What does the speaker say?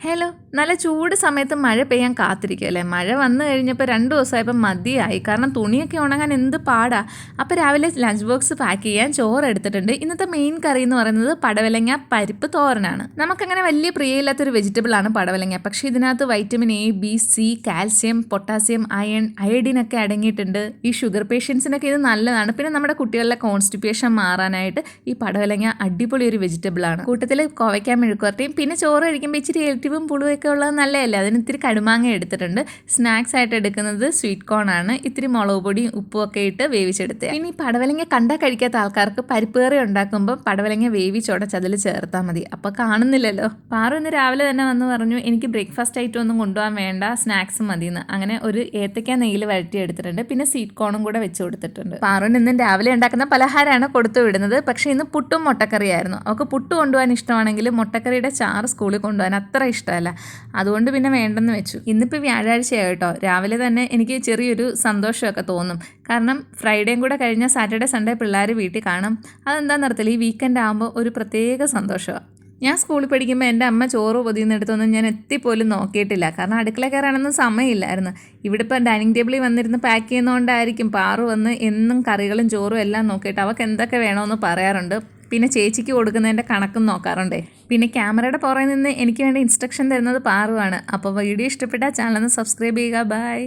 Hello. നല്ല ചൂട് സമയത്ത് മഴ പെയ്യാൻ കാത്തിരിക്കുമല്ലേ? മഴ വന്നു കഴിഞ്ഞപ്പോൾ 2 ദിവസമായപ്പോൾ മതിയായി. കാരണം തുണിയൊക്കെ ഉണങ്ങാൻ എന്ത് പാടാ. അപ്പോൾ രാവിലെ ലഞ്ച് ബോക്സ് പാക്ക് ചെയ്യാൻ ചോറ് എടുത്തിട്ടുണ്ട്. ഇന്നത്തെ മെയിൻ കറി എന്ന് പറയുന്നത് പടവലങ്ങ പരിപ്പ് തോരനാണ്. നമുക്കങ്ങനെ വലിയ പ്രിയമില്ലാത്തൊരു വെജിറ്റബിളാണ് പടവലങ്ങ. പക്ഷേ ഇതിനകത്ത് vitamin A, B, C, calcium, potassium, iron, iodine ഒക്കെ അടങ്ങിയിട്ടുണ്ട്. ഈ ഷുഗർ പേഷ്യൻസിനൊക്കെ ഇത് നല്ലതാണ്. പിന്നെ നമ്മുടെ കുട്ടികളുടെ കോൺസ്റ്റിപ്പേഷൻ മാറാനായിട്ട് ഈ പടവലങ്ങ അടിപൊളി ഒരു വെജിറ്റബിളാണ്. കൂട്ടത്തിൽ കോവയ്ക്കാൻ മെഴുക്കുവരട്ടിയും പിന്നെ ചോറ് കഴിക്കുമ്പോൾ ഇച്ചിരി പുളുവൊക്കെ ഉള്ളത് നല്ലതല്ലേ. അതിന് ഇത്തിരി കടുമാങ്ങ എടുത്തിട്ടുണ്ട്. സ്നാക്സ് ആയിട്ട് എടുക്കുന്നത് സ്വീറ്റ് കോൺ ആണ്. ഇത്തിരി മുളക് പൊടിയും ഉപ്പും ഒക്കെ ഇട്ട് വേവിച്ചെടുത്തത്. ഇനി പടവലങ്ങ കണ്ടാൽ കഴിക്കാത്ത ആൾക്കാർക്ക് പരിപ്പ് കറി ഉണ്ടാക്കുമ്പോൾ പടവലങ്ങ വേവിച്ചുടച്ച് അതിൽ ചേർത്താൽ മതി. അപ്പോൾ കാണുന്നില്ലല്ലോ. പാറു ഇന്ന് രാവിലെ തന്നെ വന്ന് പറഞ്ഞു എനിക്ക് ബ്രേക്ക്ഫാസ്റ്റ് ആയിട്ട് ഒന്നും കൊണ്ടുപോകാൻ വേണ്ട, സ്നാക്സ് മതിയെന്ന്. അങ്ങനെ ഒരു ഏത്തയ്ക്ക നെയ്യിൽ വഴറ്റി എടുത്തിട്ടുണ്ട്. പിന്നെ സ്വീറ്റ് കോണും കൂടെ വെച്ച് കൊടുത്തിട്ടുണ്ട്. പാറുവിന് ഇന്നും രാവിലെ ഉണ്ടാക്കുന്ന പലഹാരമാണ് കൊടുത്തു വിടുന്നത്. പക്ഷേ ഇന്ന് പുട്ടും മുട്ടക്കറിയായിരുന്നു. അവൾക്ക് പുട്ട് കൊണ്ടുപോകാൻ ഇഷ്ടമാണെങ്കിൽ മുട്ടക്കറിയുടെ ചാറ് സ്കൂളിൽ കൊണ്ടുപോകാൻ അത്ര ഇഷ്ടമല്ല. അതുകൊണ്ട് പിന്നെ വേണ്ടെന്ന് വെച്ചു. ഇന്നിപ്പോൾ വ്യാഴാഴ്ചയായി കേട്ടോ. രാവിലെ തന്നെ എനിക്ക് ചെറിയൊരു സന്തോഷമൊക്കെ തോന്നും. കാരണം ഫ്രൈഡേയും കൂടെ കഴിഞ്ഞാൽ സാറ്റർഡേ സൺഡേ പിള്ളേർ വീട്ടിൽ കാണും. അതെന്താണെന്ന് അറിയത്തില്ല, ഈ വീക്കെൻഡ് ആകുമ്പോൾ ഒരു പ്രത്യേക സന്തോഷമാണ്. ഞാൻ സ്കൂളിൽ പഠിക്കുമ്പോൾ എൻ്റെ അമ്മ ചോറ് പൊതിയുന്നിടത്തൊന്നും ഞാൻ എത്തിപ്പോലും നോക്കിയിട്ടില്ല. കാരണം അടുക്കള കയറാനൊന്നും സമയമില്ലായിരുന്നു. ഇവിടെ ഇപ്പോൾ ഡൈനിങ് ടേബിളിൽ വന്നിരുന്ന് പാക്ക് ചെയ്യുന്നതുകൊണ്ടായിരിക്കും പാറു വന്ന് എന്നും കറികളും ചോറും എല്ലാം നോക്കിയിട്ട് അവൾക്ക് എന്തൊക്കെ വേണമെന്ന് പറയാറുണ്ട്. പിന്നെ ചേച്ചിക്ക് കൊടുക്കുന്നതിൻ്റെ കണക്കും നോക്കാറുണ്ടേ. പിന്നെ ക്യാമറയുടെ പുറകിൽ നിന്ന് എനിക്ക് വേണ്ടി ഇൻസ്ട്രക്ഷൻ തരുന്നത് പാറുവാണ്. അപ്പോൾ വീഡിയോ ഇഷ്ടപ്പെട്ടാൽ ചാനൽ ഒന്ന് സബ്സ്ക്രൈബ് ചെയ്യുക. ബൈ.